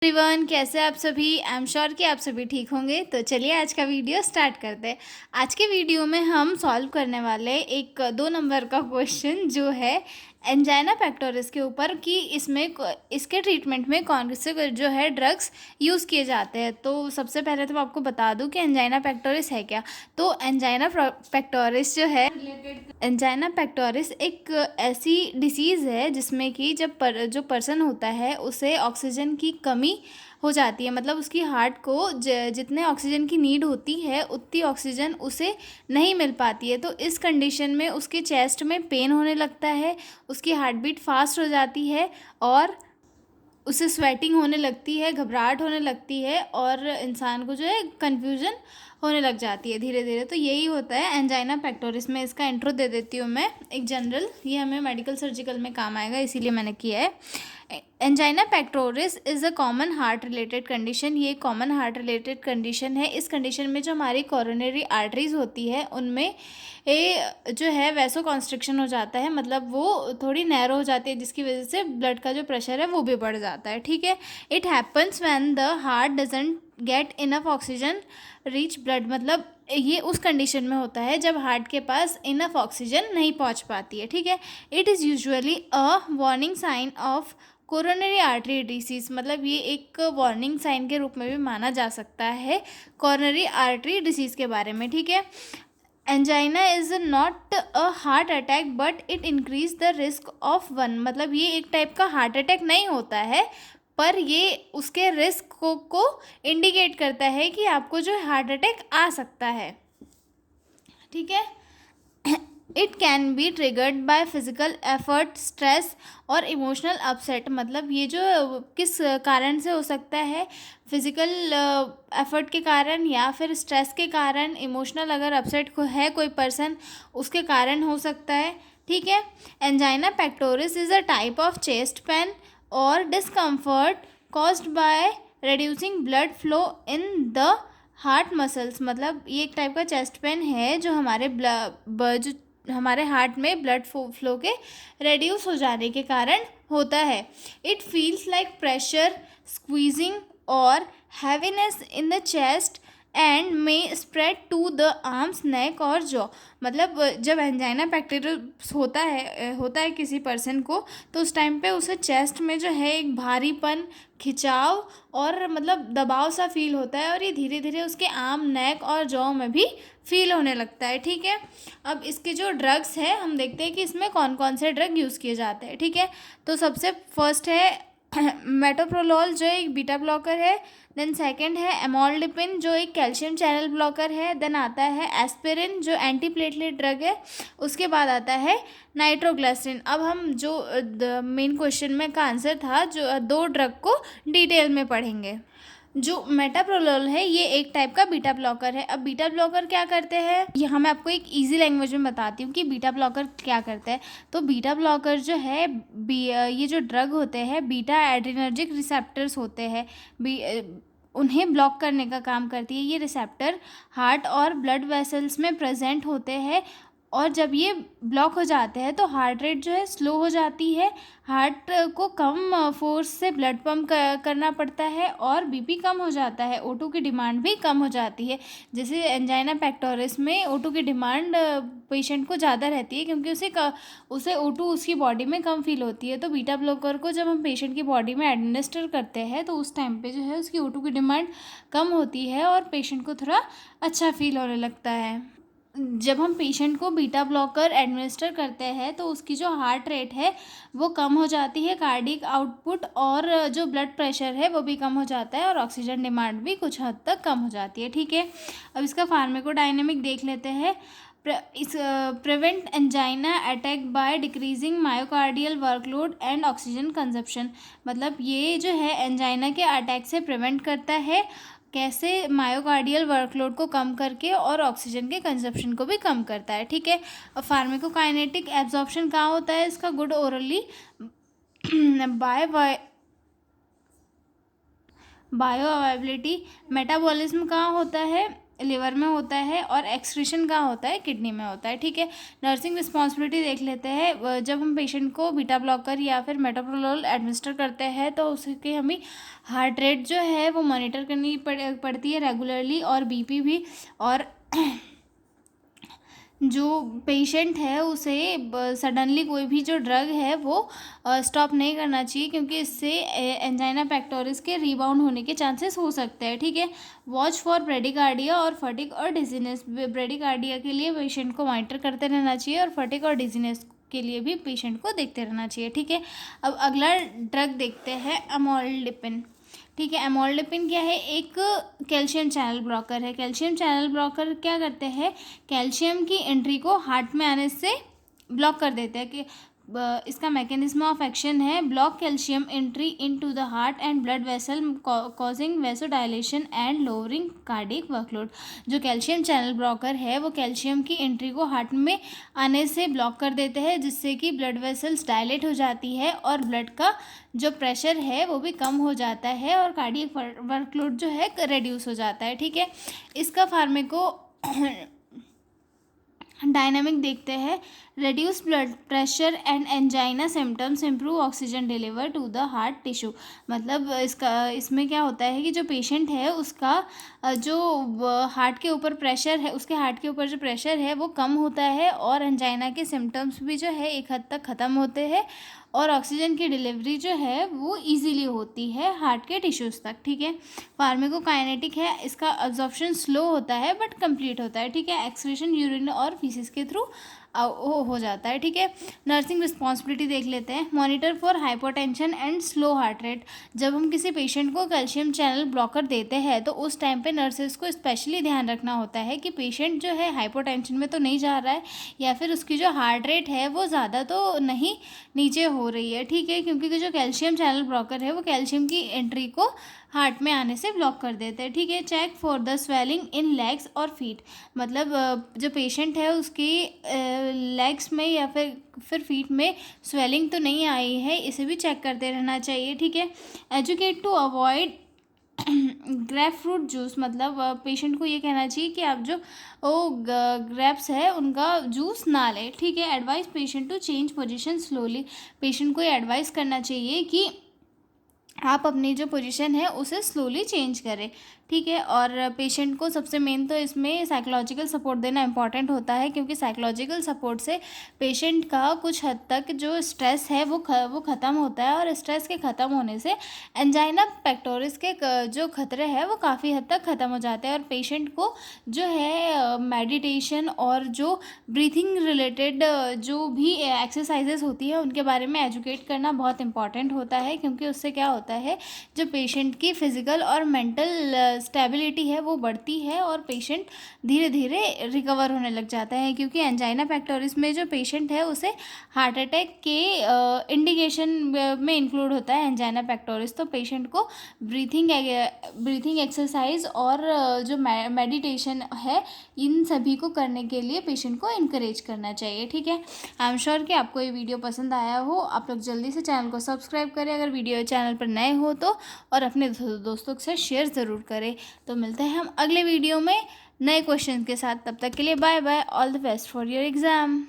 Everyone, कैसे आप सभी। आई एम श्योर कि आप सभी ठीक होंगे। तो चलिए आज का वीडियो स्टार्ट करते हैं। आज के वीडियो में हम सॉल्व करने वाले एक 2 नंबर का क्वेश्चन जो है एंजाइना पेक्टोरिस के ऊपर कि इसके ट्रीटमेंट में कौन से जो है ड्रग्स यूज़ किए जाते हैं। तो सबसे पहले तो मैं आपको बता दूं कि एंजाइना पेक्टोरिस है क्या। तो पेक्टोरिस जो है एंजाइना पेक्टोरिस एक ऐसी डिसीज़ है जिसमें कि जो पर्सन होता है उसे ऑक्सीजन की कमी हो जाती है। मतलब उसकी हार्ट को जितने ऑक्सीजन की नीड होती है उतनी ऑक्सीजन उसे नहीं मिल पाती है। तो इस कंडीशन में उसके चेस्ट में पेन होने लगता है, उसकी हार्ट बीट फास्ट हो जाती है और उसे स्वेटिंग होने लगती है, घबराहट होने लगती है और इंसान को जो है कन्फ्यूजन होने लग जाती है धीरे धीरे। तो यही होता है एंजाइना पेक्टोरिस में। इसका इंट्रो दे देती हूँ मैं एक जनरल, ये हमें मेडिकल सर्जिकल में काम आएगा इसीलिए मैंने किया है। Angina pectoris is a common heart related condition. ये कॉमन हार्ट रिलेटेड कंडीशन है। इस कंडीशन में जो हमारी कोरोनरी आर्टरीज होती है उनमें जो है वैसो कॉन्स्ट्रिक्शन हो जाता है, मतलब वो थोड़ी नैरो हो जाती है जिसकी वजह से ब्लड का जो प्रेशर है वो भी बढ़ जाता है। ठीक है, it happens when the heart doesn't get enough oxygen reach blood. मतलब ये उस कंडीशन में होता है जब हार्ट के पास इनफ ऑक्सीजन नहीं पहुंच पाती है। ठीक है, it is usually a warning sign of coronary artery disease. मतलब ये एक वार्निंग साइन के रूप में भी माना जा सकता है कोरोनरी आर्टरी डिसीज़ के बारे में। ठीक है, angina is not a heart attack but it increase the risk of one. मतलब ये एक टाइप का हार्ट अटैक नहीं होता है पर ये उसके रिस्क को इंडिकेट करता है कि आपको जो हार्ट अटैक आ सकता है। ठीक है, it can be triggered by physical effort, stress और इमोशनल अपसेट। मतलब ये जो किस कारण से हो सकता है, फिजिकल एफर्ट के कारण या फिर स्ट्रेस के कारण, इमोशनल अगर अपसेट है कोई पर्सन उसके कारण हो सकता है। ठीक है, angina pectoris is a type of chest pain और discomfort caused by reducing blood flow in the heart muscles. मतलब ये एक टाइप का चेस्ट पेन है जो हमारे हार्ट में ब्लड फ्लो के रेड्यूस हो जाने के कारण होता है। It feels like pressure, squeezing और heaviness in the chest and may spread to the arms, neck और जॉ। मतलब जब एंजाइना पेक्टोरिस होता है किसी पर्सन को तो उस टाइम पे उसे चेस्ट में जो है एक भारीपन, खिंचाव और मतलब दबाव सा फील होता है और ये धीरे धीरे उसके आर्म, नेक और जॉ में भी फील होने लगता है। ठीक है, अब इसके जो ड्रग्स हैं हम देखते हैं कि इसमें कौन कौन से ड्रग यूज़ किए जाते हैं। ठीक है, तो सबसे फर्स्ट है मेटोप्रोलोल जो एक बीटा ब्लॉकर है। देन सेकंड है एमोल्डिपिन जो एक कैल्शियम चैनल ब्लॉकर है। देन आता है एस्पिरिन जो एंटीप्लेटलेट ड्रग है। उसके बाद आता है नाइट्रोग्लिसरीन। अब हम जो मेन क्वेश्चन में का आंसर था जो 2 ड्रग को डिटेल में पढ़ेंगे। जो मेटाप्रोलोल है ये एक टाइप का बीटा ब्लॉकर है। अब बीटा ब्लॉकर क्या करते हैं, ये मैं आपको एक इजी लैंग्वेज में बताती हूँ कि बीटा ब्लॉकर क्या करते हैं। तो बीटा ब्लॉकर जो है ये जो ड्रग होते हैं बीटा एड्रेनर्जिक रिसेप्टर्स होते हैं, उन्हें ब्लॉक करने का काम करती है। ये रिसेप्टर हार्ट और ब्लड वेसल्स में प्रेजेंट होते हैं और जब ये ब्लॉक हो जाते हैं तो हार्ट रेट जो है स्लो हो जाती है, हार्ट को कम फोर्स से ब्लड पंप करना पड़ता है और बीपी कम हो जाता है, O2 की डिमांड भी कम हो जाती है। जैसे एंजाइना पेक्टोरिस में O2 की डिमांड पेशेंट को ज़्यादा रहती है क्योंकि उसे O2 उसकी बॉडी में कम फील होती है। तो बीटा ब्लॉकर को जब हम पेशेंट की बॉडी में एडमिनिस्टर करते हैं तो उस टाइम पे जो है उसकी O2 की डिमांड कम होती है और पेशेंट को थोड़ा अच्छा फील होने लगता है। जब हम पेशेंट को बीटा ब्लॉकर एडमिनिस्टर करते हैं तो उसकी जो हार्ट रेट है वो कम हो जाती है, कार्डिक आउटपुट और जो ब्लड प्रेशर है वो भी कम हो जाता है और ऑक्सीजन डिमांड भी कुछ हद तक कम हो जाती है। ठीक है, अब इसका फार्माकोडायनेमिक देख लेते हैं। Prevent angina attack by decreasing myocardial workload and oxygen consumption. मतलब ये जो है एंजाइना के अटैक से प्रिवेंट करता है। कैसे, मायोकार्डियल वर्कलोड को कम करके और ऑक्सीजन के कंजप्शन को भी कम करता है। ठीक है, और फार्माकोकाइनेटिक एब्जॉर्प्शन कहाँ होता है इसका, good orally bio availability. Metabolism कहाँ होता है, लिवर में होता है और एक्सक्रीशन कहाँ होता है, किडनी में होता है। ठीक है, नर्सिंग रिस्पॉन्सिबिलिटी देख लेते हैं। जब हम पेशेंट को बीटा ब्लॉकर या फिर मेटोप्रोलोल एडमिनिस्टर करते हैं तो उसके हमें हार्ट रेट जो है वो मॉनिटर करनी पड़ती है रेगुलरली, और बीपी भी। और जो पेशेंट है उसे सडनली कोई भी जो ड्रग है वो स्टॉप नहीं करना चाहिए, क्योंकि इससे एंजाइना पेक्टोरिस के रीबाउंड होने के चांसेस हो सकते हैं। ठीक है, वॉच फॉर ब्रेडिकार्डिया और फटिग और डिजीनेस। ब्रेडिकार्डिया के लिए पेशेंट को मॉनिटर करते रहना चाहिए, और फटिग और डिजीनेस के लिए भी पेशेंट को देखते रहना चाहिए। ठीक है, अब अगला ड्रग देखते हैं अमोल्डिपिन। ठीक है, अमोल्डिपिन क्या है, एक कैल्शियम चैनल ब्लॉकर है। कैल्शियम चैनल ब्लॉकर क्या करते हैं, कैल्शियम की एंट्री को हार्ट में आने से ब्लॉक कर देते हैं। कि इसका मैकेनिज्म ऑफ एक्शन है block calcium entry into the heart and blood vessel causing vasodilation and lowering cardiac workload. जो कैल्शियम चैनल ब्लॉकर है वो कैल्शियम की एंट्री को हार्ट में आने से ब्लॉक कर देते हैं, जिससे कि ब्लड वेसल्स डायलेट हो जाती है और ब्लड का जो प्रेशर है वो भी कम हो जाता है और कार्डियक वर्कलोड जो है रिड्यूस हो जाता है। ठीक है, इसका फार्मेको डायनामिक देखते हैं। reduce blood pressure and angina symptoms, improve oxygen deliver to the heart tissue। मतलब इसमें क्या होता है कि जो पेशेंट है उसका जो हार्ट के ऊपर प्रेशर है, उसके हार्ट के ऊपर जो प्रेशर है वो कम होता है, और एंजाइना के सिम्टम्स भी जो है एक हद तक ख़त्म होते हैं, और ऑक्सीजन की डिलीवरी जो है वो इजीली होती है हार्ट के टिश्यूज़ तक। ठीक है, फार्मेकोकाइनेटिक है, इसका अब्जॉर्प्शन स्लो होता है बट कंप्लीट होता है। ठीक है, एक्सक्रीशन यूरिन और फीसिस के थ्रू हो जाता है। ठीक है, नर्सिंग रिस्पॉन्सिबिलिटी देख लेते हैं। Monitor for hypotension and slow heart rate. जब हम किसी पेशेंट को कैल्शियम चैनल ब्लॉकर देते हैं तो उस टाइम पे नर्सेज को स्पेशली ध्यान रखना होता है कि पेशेंट जो है हाइपोटेंशन में तो नहीं जा रहा है, या फिर उसकी जो हार्ट रेट है वो ज़्यादा तो नहीं नीचे हो रही है। ठीक है, क्योंकि जो कैल्शियम चैनल ब्लॉकर है वो कैल्शियम की एंट्री को हार्ट में आने से ब्लॉक कर देते हैं। ठीक है, check for the swelling in legs और फीट। मतलब जो पेशेंट है उसकी लेग्स में या फिर फीट में स्वेलिंग तो नहीं आई है, इसे भी चेक करते रहना चाहिए। ठीक है, educate to avoid grapefruit juice. मतलब पेशेंट को ये कहना चाहिए कि आप जो ग्रेप्स है उनका जूस ना लें। ठीक है, advice patient to change position slowly. Patient को ये एडवाइस करना चाहिए कि आप अपनी जो पोजीशन है उसे स्लोली चेंज करें। ठीक है, और पेशेंट को सबसे मेन तो इसमें साइकोलॉजिकल सपोर्ट देना इंपॉर्टेंट होता है, क्योंकि साइकोलॉजिकल सपोर्ट से पेशेंट का कुछ हद तक जो स्ट्रेस है वो ख़त्म होता है, और स्ट्रेस के ख़त्म होने से एंजाइना पेक्टोरिस के जो खतरे हैं वो काफ़ी हद तक ख़त्म हो जाते हैं। और पेशेंट को जो है मेडिटेशन और जो ब्रीथिंग रिलेटेड जो भी एक्सरसाइजेस होती है उनके बारे में एजुकेट करना बहुत इंपॉर्टेंट होता है, क्योंकि उससे क्या होता है जो पेशेंट की फिज़िकल और मेंटल स्टेबिलिटी है वो बढ़ती है, और पेशेंट धीरे धीरे रिकवर होने लग जाता है। क्योंकि एंजाइना पेक्टोरिस में जो पेशेंट है उसे हार्ट अटैक के इंडिकेशन में इंक्लूड होता है एंजाइना पेक्टोरिस। तो पेशेंट को ब्रीथिंग एक्सरसाइज और जो मेडिटेशन है इन सभी को करने के लिए पेशेंट को इनकरेज करना चाहिए। ठीक है, आई एम श्योर कि आपको ये वीडियो पसंद आया हो। आप लोग जल्दी से चैनल को सब्सक्राइब करें अगर वीडियो चैनल पर नए हो तो, और अपने दोस्तों के साथ शेयर ज़रूर करें। तो मिलते हैं हम अगले वीडियो में नए क्वेश्चन के साथ। तब तक के लिए bye bye, all the best for your exam.